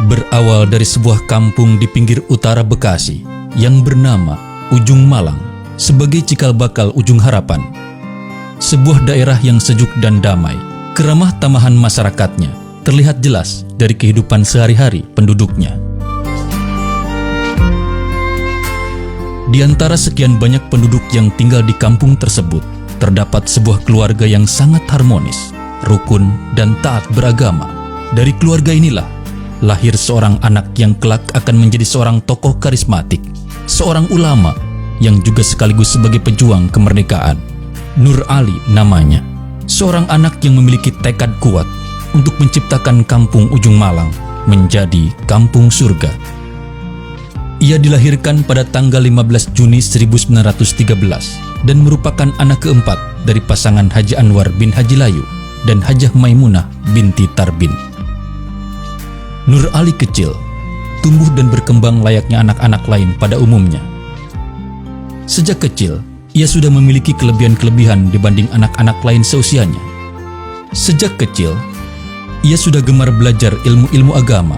Berawal dari sebuah kampung di pinggir utara Bekasi yang bernama Ujung Malang sebagai cikal bakal Ujung Harapan. Sebuah daerah yang sejuk dan damai, keramah tamahan masyarakatnya terlihat jelas dari kehidupan sehari-hari penduduknya. Di antara sekian banyak penduduk yang tinggal di kampung tersebut, terdapat sebuah keluarga yang sangat harmonis, rukun, dan taat beragama. Dari keluarga inilah lahir seorang anak yang kelak akan menjadi seorang tokoh karismatik, seorang ulama yang juga sekaligus sebagai pejuang kemerdekaan. Nur Ali namanya, seorang anak yang memiliki tekad kuat untuk menciptakan kampung Ujung Malang menjadi kampung surga. Ia dilahirkan pada tanggal 15 Juni 1913 dan merupakan anak keempat dari pasangan Haji Anwar bin Haji Layu dan Hajah Maimunah binti Tarbin. Nur Ali kecil, tumbuh dan berkembang layaknya anak-anak lain pada umumnya. Sejak kecil, ia sudah memiliki kelebihan-kelebihan dibanding anak-anak lain seusianya. Sejak kecil, ia sudah gemar belajar ilmu-ilmu agama.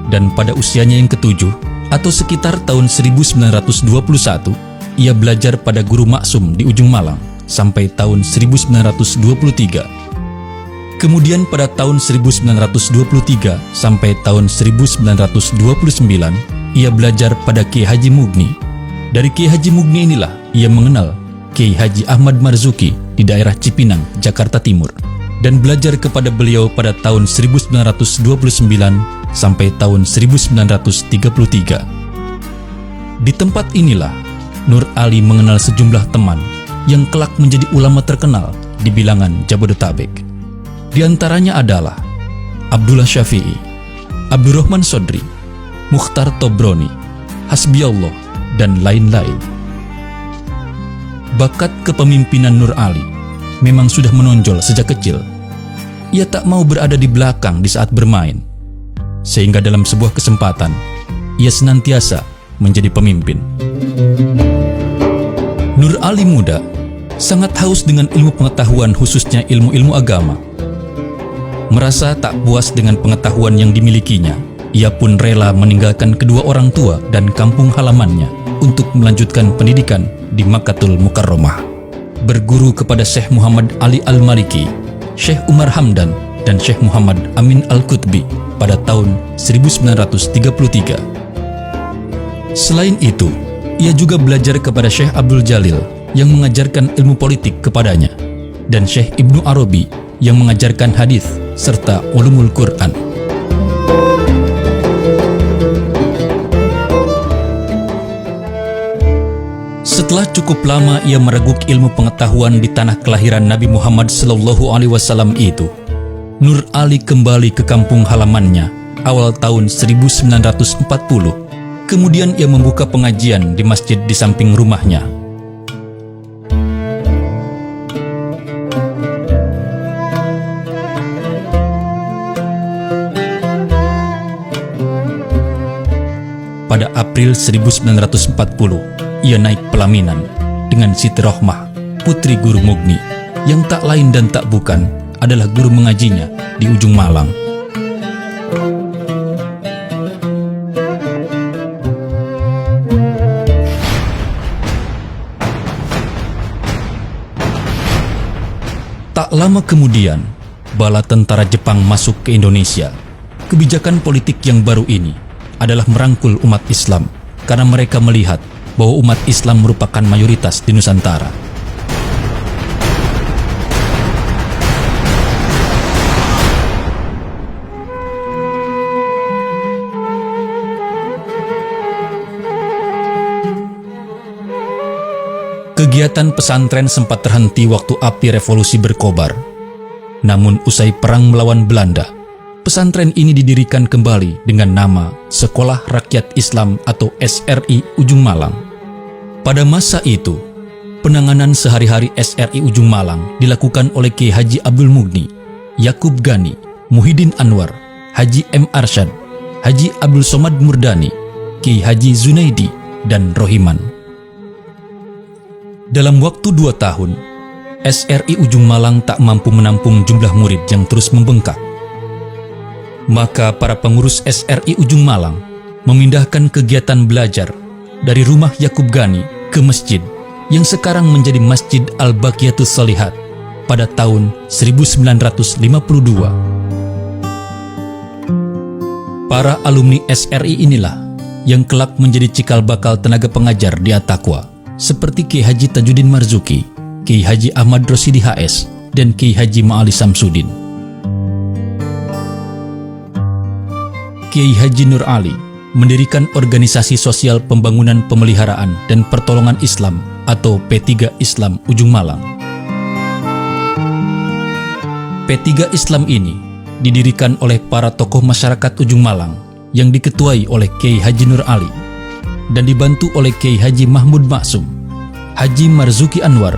Dan pada usianya yang ketujuh, atau sekitar tahun 1921, ia belajar pada guru maksum di Ujung Malang sampai tahun 1923. Kemudian pada tahun 1923 sampai tahun 1929, ia belajar pada Kiai Haji Mugni. Dari Kiai Haji Mugni inilah ia mengenal Kiai Haji Ahmad Marzuki di daerah Cipinang, Jakarta Timur, dan belajar kepada beliau pada tahun 1929 sampai tahun 1933. Di tempat inilah Nur Ali mengenal sejumlah teman yang kelak menjadi ulama terkenal di bilangan Jabodetabek. Di antaranya adalah Abdullah Syafi'i, Abdurrahman Sodri, Mukhtar Tobroni, Hasbiallah, dan lain-lain. Bakat kepemimpinan Nur Ali memang sudah menonjol sejak kecil. Ia tak mau berada di belakang di saat bermain, sehingga dalam sebuah kesempatan, ia senantiasa menjadi pemimpin. Nur Ali muda sangat haus dengan ilmu pengetahuan, khususnya ilmu-ilmu agama. Merasa tak puas dengan pengetahuan yang dimilikinya, ia pun rela meninggalkan kedua orang tua dan kampung halamannya untuk melanjutkan pendidikan di Makkatul Mukarramah. Berguru kepada Syekh Muhammad Ali Al-Maliki, Syekh Umar Hamdan, dan Syekh Muhammad Amin Al-Qutbi pada tahun 1933. Selain itu, ia juga belajar kepada Syekh Abdul Jalil yang mengajarkan ilmu politik kepadanya, dan Syekh Ibnu Arabi yang mengajarkan hadis serta ulumul Quran. Setelah cukup lama ia mereguk ilmu pengetahuan di tanah kelahiran Nabi Muhammad SAW itu, Nur Ali kembali ke kampung halamannya awal tahun 1940. Kemudian ia membuka pengajian di masjid di samping rumahnya. Pada April 1940, ia naik pelaminan dengan Siti Rohmah, putri Guru Mugni, yang tak lain dan tak bukan adalah guru mengajinya di Ujung Malang. Tak lama kemudian, bala tentara Jepang masuk ke Indonesia. Kebijakan politik yang baru ini adalah merangkul umat Islam karena mereka melihat bahwa umat Islam merupakan mayoritas di Nusantara. Kegiatan pesantren sempat terhenti waktu api revolusi berkobar. Namun usai perang melawan Belanda, pesantren ini didirikan kembali dengan nama Sekolah Rakyat Islam atau SRI Ujung Malang. Pada masa itu, penanganan sehari-hari SRI Ujung Malang dilakukan oleh Kiai Haji Abdul Mugni, Yakub Gani, Muhyiddin Anwar, Haji M. Arsyad, Haji Abdul Somad Murdani, Kiai Haji Zunaidi, dan Rohiman. Dalam waktu 2 tahun, SRI Ujung Malang tak mampu menampung jumlah murid yang terus membengkak. Maka para pengurus SRI Ujung Malang memindahkan kegiatan belajar dari rumah Yakub Gani ke masjid yang sekarang menjadi Masjid Al-Baqiyatus Shalihat pada tahun 1952. Para alumni SRI inilah yang kelak menjadi cikal bakal tenaga pengajar di At-Taqwa, seperti Kiai Haji Tajuddin Marzuki, Kiai Haji Ahmad Rosidi HS, dan Kiai Haji Ma'ali Samsudin. Kiai Haji Nur Ali mendirikan Organisasi Sosial Pembangunan Pemeliharaan dan Pertolongan Islam atau P3 Islam Ujung Malang. P3 Islam ini didirikan oleh para tokoh masyarakat Ujung Malang yang diketuai oleh Kiai Haji Nur Ali dan dibantu oleh Kiai Haji Mahmud Maksum, Haji Marzuki Anwar,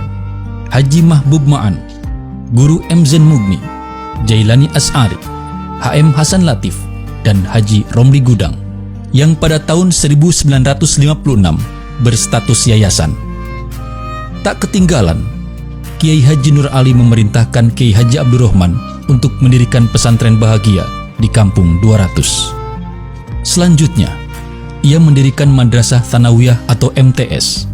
Haji Mahbub Ma'an, Guru M. Zen Mugni, Jailani As'ari, HM Hasan Latif, dan Haji Romli Gudang, yang pada tahun 1956 berstatus yayasan. Tak ketinggalan, Kiai Haji Nur Ali memerintahkan Kiai Haji Abdurrahman untuk mendirikan pesantren Bahagia di Kampung 200. Selanjutnya, ia mendirikan Madrasah Tsanawiyah atau MTS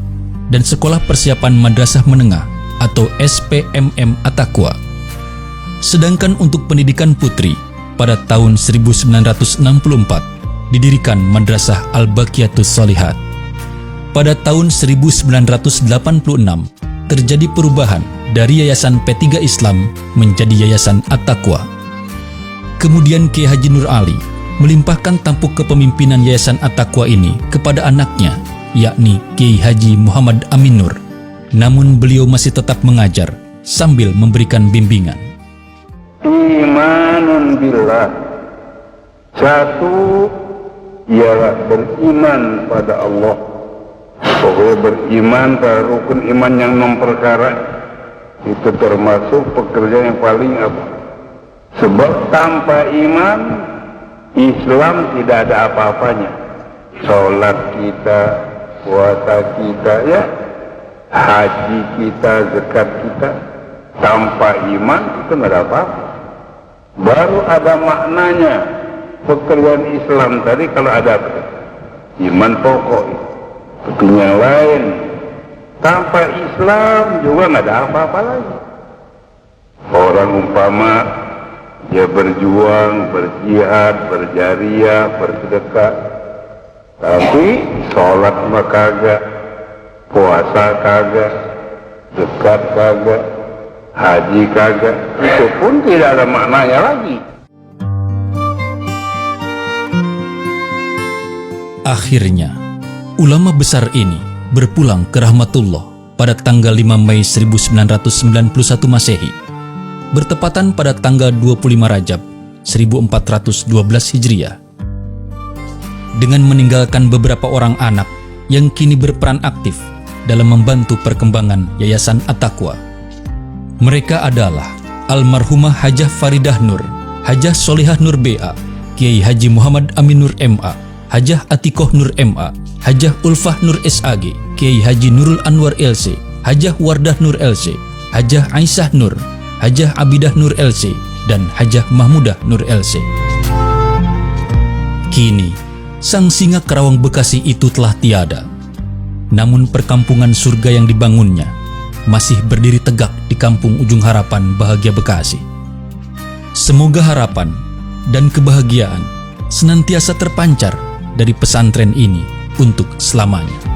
dan Sekolah Persiapan Madrasah Menengah atau SPMM At-Taqwa. Sedangkan untuk pendidikan putri, pada tahun 1964 didirikan Madrasah Al-Baqiyatus Shalihat. Pada tahun 1986 terjadi perubahan dari Yayasan P3 Islam menjadi Yayasan At-Taqwa. Kemudian Kiai Haji Nur Ali melimpahkan tampuk kepemimpinan Yayasan At-Taqwa ini kepada anaknya, yakni Kiai Haji Muhammad Amin Nur. Namun beliau masih tetap mengajar sambil memberikan bimbingan. Imanun billah, satu ialah beriman pada Allah. Pokoknya beriman pada rukun iman yang 6 perkara itu termasuk pekerjaan yang paling apa? Sebab tanpa iman Islam tidak ada apa-apanya. Sholat kita, puasa kita, ya, haji kita, zakat kita, tanpa iman itu tidak ada apa-apa. Baru ada maknanya pekerjaan Islam tadi kalau ada iman pokok. Tapi yang lain tanpa Islam juga nggak ada apa-apa lagi. Orang umpama dia berjuang, berjihad, berjariah, bersedekah, tapi sholat mah kagak, puasa kagak, zakat kagak, haji kagak, itu pun tidak ada maknanya lagi. Akhirnya, ulama besar ini berpulang ke rahmatullah pada tanggal 5 Mei 1991 Masehi, bertepatan pada tanggal 25 Rajab 1412 Hijriah. Dengan meninggalkan beberapa orang anak yang kini berperan aktif dalam membantu perkembangan Yayasan At-Taqwa. Mereka adalah almarhumah Hajah Faridah Nur, Hajah Solihah Nur BA, Kiai Haji Muhammad Amin Nur MA, Hajah Atikoh Nur MA, Hajah Ulfah Nur SAG, Kiai Haji Nurul Anwar LC, Hajah Wardah Nur LC, Hajah Aisyah Nur, Hajah Abidah Nur LC, dan Hajah Mahmudah Nur LC. Kini, sang singa Karawang Bekasi itu telah tiada. Namun perkampungan surga yang dibangunnya masih berdiri tegak di Kampung Ujung Harapan, Bahagia, Bekasi. Semoga harapan dan kebahagiaan senantiasa terpancar dari pesantren ini untuk selamanya.